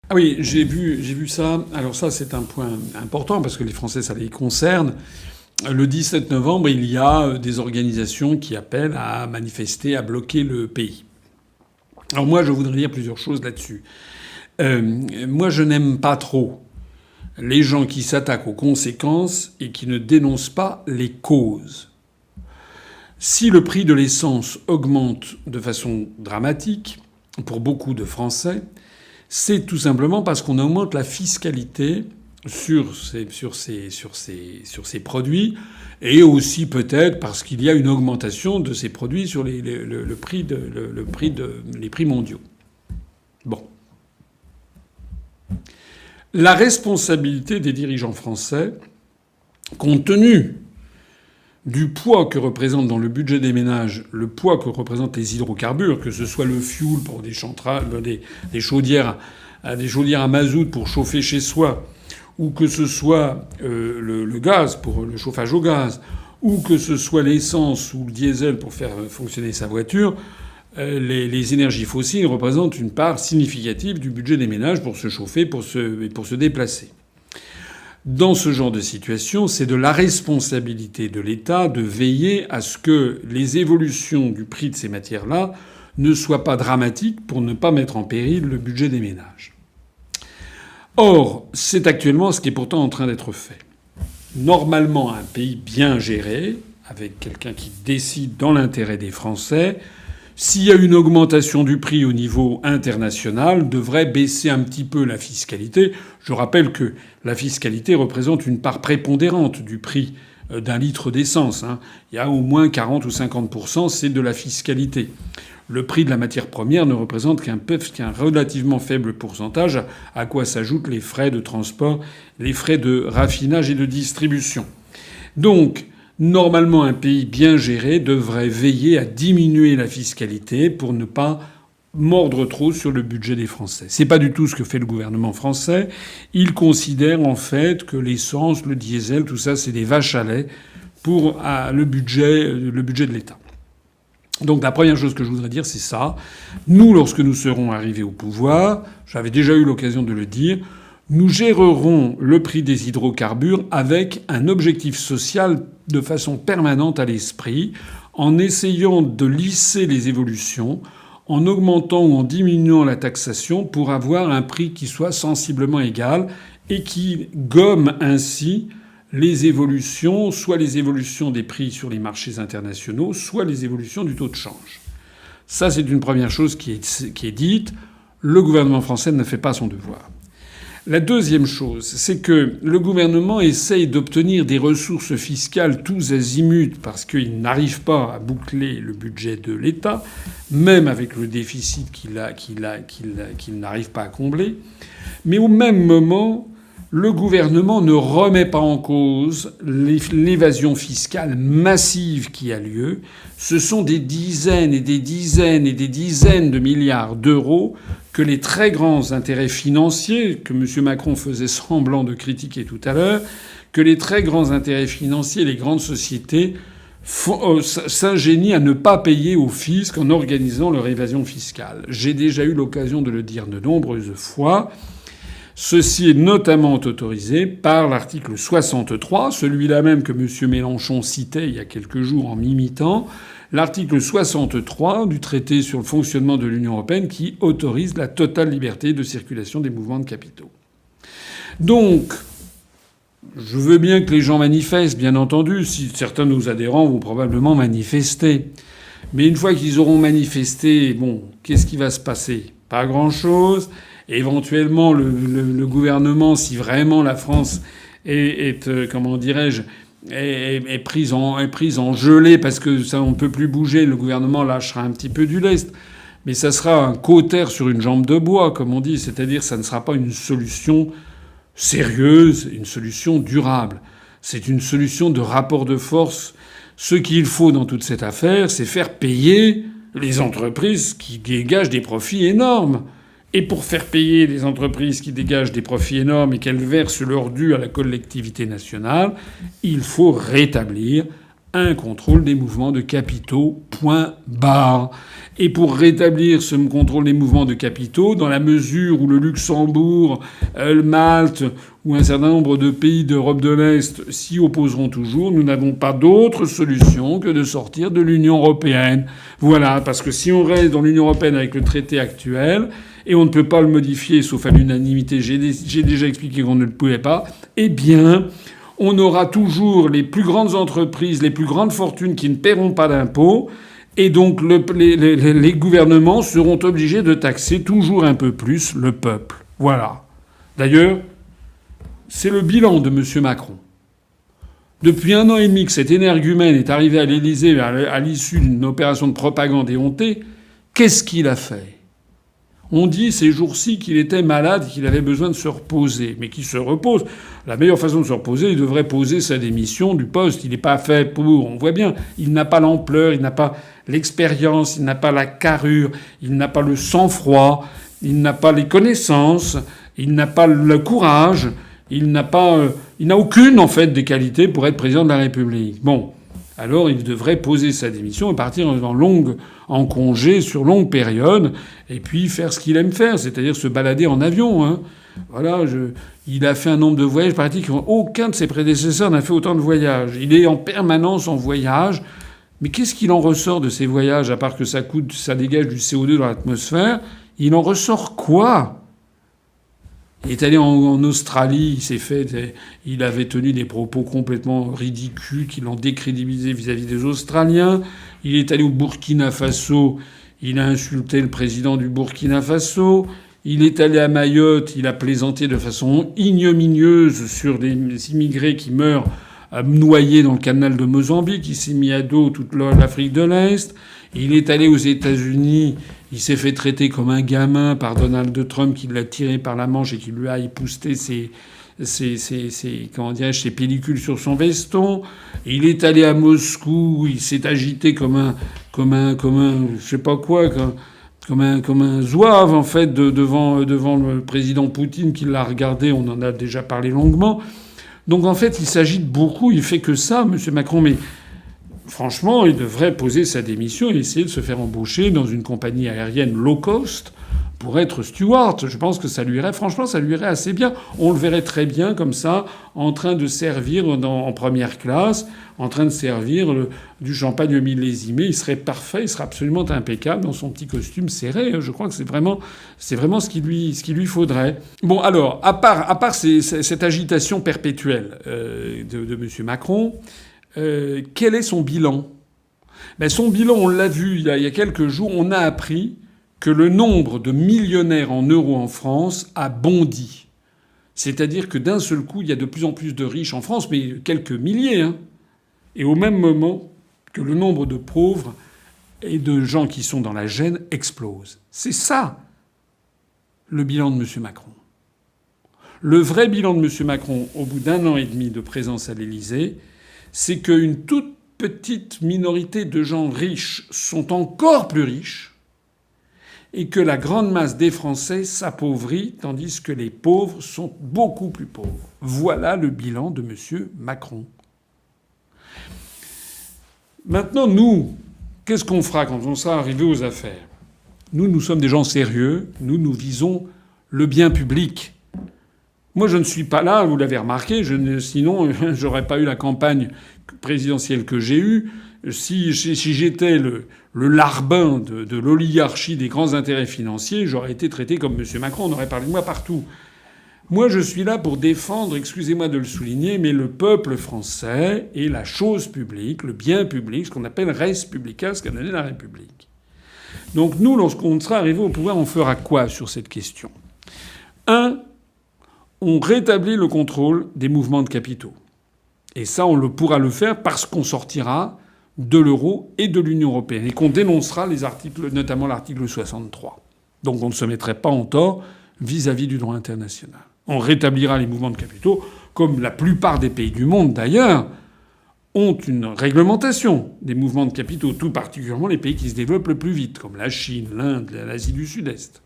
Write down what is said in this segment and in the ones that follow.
Ah oui, j'ai vu ça. Alors ça, c'est un point important parce que les Français, ça les concerne. Le 17 novembre, il y a des organisations qui appellent à manifester, à bloquer le pays. Alors moi, je voudrais dire plusieurs choses là-dessus. Moi, je n'aime pas trop les gens qui s'attaquent aux conséquences et qui ne dénoncent pas les causes. Si le prix de l'essence augmente de façon dramatique pour beaucoup de Français, c'est tout simplement parce qu'on augmente la fiscalité sur ces produits et aussi peut-être parce qu'il y a une augmentation de ces produits sur les prix mondiaux. Bon. La responsabilité des dirigeants français, compte tenu du poids que représente dans le budget des ménages, le poids que représentent les hydrocarbures, que ce soit le fioul pour des chaudières à mazout pour chauffer chez soi, ou que ce soit le gaz pour le chauffage au gaz, ou que ce soit l'essence ou le diesel pour faire fonctionner sa voiture, les énergies fossiles représentent une part significative du budget des ménages pour se chauffer et pour se déplacer. Dans ce genre de situation, c'est de la responsabilité de l'État de veiller à ce que les évolutions du prix de ces matières-là ne soient pas dramatiques pour ne pas mettre en péril le budget des ménages. Or, c'est actuellement ce qui est pourtant en train d'être fait. Normalement, un pays bien géré, avec quelqu'un qui décide dans l'intérêt des Français, s'il y a une augmentation du prix au niveau international, devrait baisser un petit peu la fiscalité. Je rappelle que la fiscalité représente une part prépondérante du prix d'un litre d'essence. Il y a au moins 40 ou 50%, c'est de la fiscalité. Le prix de la matière première ne représente qu'un relativement faible pourcentage, à quoi s'ajoutent les frais de transport, les frais de raffinage et de distribution. Donc, normalement, un pays bien géré devrait veiller à diminuer la fiscalité pour ne pas mordre trop sur le budget des Français. C'est pas du tout ce que fait le gouvernement français. Il considère en fait que l'essence, le diesel, tout ça, c'est des vaches à lait pour le budget de l'État. Donc la première chose que je voudrais dire, c'est ça. Nous, lorsque nous serons arrivés au pouvoir, j'avais déjà eu l'occasion de le dire, nous gérerons le prix des hydrocarbures avec un objectif social de façon permanente à l'esprit, en essayant de lisser les évolutions, en augmentant ou en diminuant la taxation pour avoir un prix qui soit sensiblement égal et qui gomme ainsi les évolutions, soit les évolutions des prix sur les marchés internationaux, soit les évolutions du taux de change. Ça, c'est une première chose qui est dite. Le gouvernement français ne fait pas son devoir. La deuxième chose, c'est que le gouvernement essaye d'obtenir des ressources fiscales tous azimuts parce qu'il n'arrive pas à boucler le budget de l'État, même avec le déficit qu'il n'arrive pas à combler. Mais au même moment, le gouvernement ne remet pas en cause l'évasion fiscale massive qui a lieu. Ce sont des dizaines et des dizaines et des dizaines de milliards d'euros que les très grands intérêts financiers, que M. Macron faisait semblant de critiquer tout à l'heure, que les très grands intérêts financiers, les grandes sociétés s'ingénient à ne pas payer au fisc en organisant leur évasion fiscale. J'ai déjà eu l'occasion de le dire de nombreuses fois. Ceci est notamment autorisé par l'article 63, celui-là même que M. Mélenchon citait il y a quelques jours en m'imitant, l'article 63 du traité sur le fonctionnement de l'Union européenne qui autorise la totale liberté de circulation des mouvements de capitaux. Donc, je veux bien que les gens manifestent, bien entendu. Si certains de nos adhérents vont probablement manifester. Mais une fois qu'ils auront manifesté, bon, qu'est-ce qui va se passer? Pas grand-chose. Éventuellement, le gouvernement, si vraiment la France comment dirais-je, est prise en gelée parce que ça on peut plus bouger, le gouvernement lâchera un petit peu du lest, mais ça sera un cautère sur une jambe de bois, comme on dit, c'est-à-dire ça ne sera pas une solution sérieuse, une solution durable. C'est une solution de rapport de force. Ce qu'il faut dans toute cette affaire, c'est faire payer les entreprises qui dégagent des profits énormes. Et pour faire payer les entreprises qui dégagent des profits énormes et qu'elles versent leur dû à la collectivité nationale, il faut rétablir un contrôle des mouvements de capitaux, point barre. Et pour rétablir ce contrôle des mouvements de capitaux, dans la mesure où le Luxembourg, Malte ou un certain nombre de pays d'Europe de l'Est s'y opposeront toujours, nous n'avons pas d'autre solution que de sortir de l'Union européenne. Voilà, parce que si on reste dans l'Union européenne avec le traité actuel, et on ne peut pas le modifier sauf à l'unanimité, j'ai déjà expliqué qu'on ne le pouvait pas, eh bien, on aura toujours les plus grandes entreprises, les plus grandes fortunes qui ne paieront pas d'impôts. Et donc les gouvernements seront obligés de taxer toujours un peu plus le peuple. Voilà. D'ailleurs, c'est le bilan de M. Macron. Depuis 1 an et demi que cet énergumène est arrivé à l'Élysée à l'issue d'une opération de propagande éhontée, qu'est-ce qu'il a fait ? On dit ces jours-ci qu'il était malade, qu'il avait besoin de se reposer. Mais qu'il se repose. La meilleure façon de se reposer, il devrait poser sa démission du poste. Il n'est pas fait pour. On voit bien. Il n'a pas l'ampleur, il n'a pas l'expérience, il n'a pas la carrure, il n'a pas le sang-froid, il n'a pas les connaissances, il n'a pas le courage, il n'a aucune, en fait, des qualités pour être président de la République. Bon. Alors il devrait poser sa démission et partir en congé sur longue période et puis faire ce qu'il aime faire, c'est-à-dire se balader en avion. Hein. Voilà, il a fait un nombre de voyages pratiques. Aucun de ses prédécesseurs n'a fait autant de voyages. Il est en permanence en voyage. Mais qu'est-ce qu'il en ressort de ces voyages, à part que ça dégage du CO2 dans l'atmosphère? Il en ressort quoi? Il est allé en Australie, il avait tenu des propos complètement ridicules qui l'ont décrédibilisé vis-à-vis des Australiens. Il est allé au Burkina Faso, il a insulté le président du Burkina Faso. Il est allé à Mayotte, il a plaisanté de façon ignominieuse sur des immigrés qui meurent noyés dans le canal de Mozambique. Il s'est mis à dos toute l'Afrique de l'Est. Il est allé aux États-Unis. Il s'est fait traiter comme un gamin par Donald Trump qui l'a tiré par la manche et qui lui a épousté ses pellicules sur son veston. Il est allé à Moscou. Il s'est agité comme un je sais pas quoi, comme un zouave, en fait, devant le président Poutine qui l'a regardé. On en a déjà parlé longuement. Donc, en fait, il s'agite beaucoup. Il fait que ça, M. Macron. Mais franchement, il devrait poser sa démission et essayer de se faire embaucher dans une compagnie aérienne low cost pour être steward. Je pense que ça lui irait assez bien. On le verrait très bien comme ça, en train de servir en première classe, en train de servir du champagne millésimé. Il serait parfait, il serait absolument impeccable dans son petit costume serré. Je crois que c'est vraiment ce qu'il lui faudrait. Bon, alors, à part cette agitation perpétuelle de M. Macron, quel est son bilan ? Son bilan, on l'a vu il y a quelques jours, on a appris que le nombre de millionnaires en euros en France a bondi. C'est-à-dire que d'un seul coup, il y a de plus en plus de riches en France, mais quelques milliers, hein. Et au même moment que le nombre de pauvres et de gens qui sont dans la gêne explose. C'est ça, le bilan de M. Macron. Le vrai bilan de M. Macron, au bout d'1 an et demi de présence à l'Élysée, c'est qu'une toute petite minorité de gens riches sont encore plus riches et que la grande masse des Français s'appauvrit, tandis que les pauvres sont beaucoup plus pauvres. Voilà le bilan de M. Macron. Maintenant, nous, qu'est-ce qu'on fera quand on sera arrivé aux affaires ? Nous sommes des gens sérieux. Nous visons le bien public. Moi, je ne suis pas là, vous l'avez remarqué, sinon, j'aurais pas eu la campagne présidentielle que j'ai eue. Si j'étais le larbin de l'oligarchie des grands intérêts financiers, j'aurais été traité comme M. Macron, on aurait parlé de moi partout. Moi, je suis là pour défendre, excusez-moi de le souligner, mais le peuple français et la chose publique, le bien public, ce qu'on appelle res publica, ce qu'a donné la République. Donc nous, lorsqu'on sera arrivé au pouvoir, on fera quoi sur cette question ? 1. On rétablit le contrôle des mouvements de capitaux. Et ça, on pourra le faire parce qu'on sortira de l'euro et de l'Union européenne et qu'on dénoncera les articles, notamment l'article 63. Donc on ne se mettrait pas en tort vis-à-vis du droit international. On rétablira les mouvements de capitaux, comme la plupart des pays du monde d'ailleurs ont une réglementation des mouvements de capitaux, tout particulièrement les pays qui se développent le plus vite, comme la Chine, l'Inde, l'Asie du Sud-Est.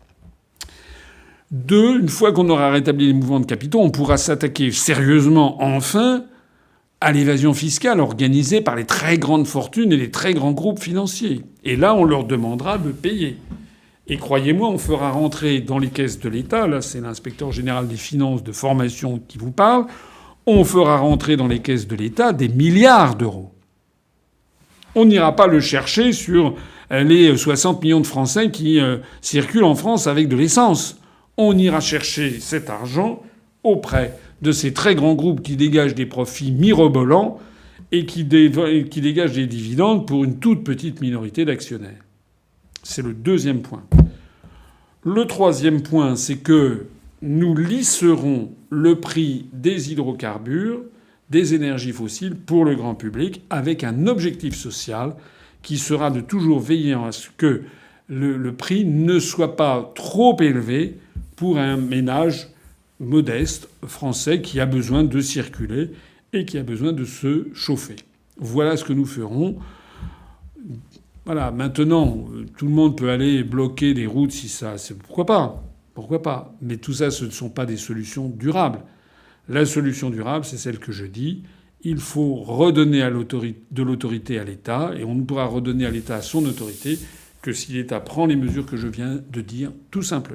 2, une fois qu'on aura rétabli les mouvements de capitaux, on pourra s'attaquer sérieusement, enfin, à l'évasion fiscale organisée par les très grandes fortunes et les très grands groupes financiers. Et là, on leur demandera de payer. Et croyez-moi, on fera rentrer dans les caisses de l'État, là c'est l'inspecteur général des finances de formation qui vous parle, on fera rentrer dans les caisses de l'État des milliards d'euros. On n'ira pas le chercher sur les 60 millions de Français qui circulent en France avec de l'essence. On ira chercher cet argent auprès de ces très grands groupes qui dégagent des profits mirobolants et qui dégagent des dividendes pour une toute petite minorité d'actionnaires. C'est le deuxième point. Le troisième point, c'est que nous lisserons le prix des hydrocarbures, des énergies fossiles pour le grand public avec un objectif social qui sera de toujours veiller à ce que le prix ne soit pas trop élevé pour un ménage modeste français qui a besoin de circuler et qui a besoin de se chauffer. Voilà ce que nous ferons. Voilà. Maintenant, tout le monde peut aller bloquer des routes si ça... Pourquoi pas ? Pourquoi pas ? Mais tout ça, ce ne sont pas des solutions durables. La solution durable, c'est celle que je dis. Il faut redonner de l'autorité à l'État, et on ne pourra redonner à l'État son autorité que si l'État prend les mesures que je viens de dire, tout simplement.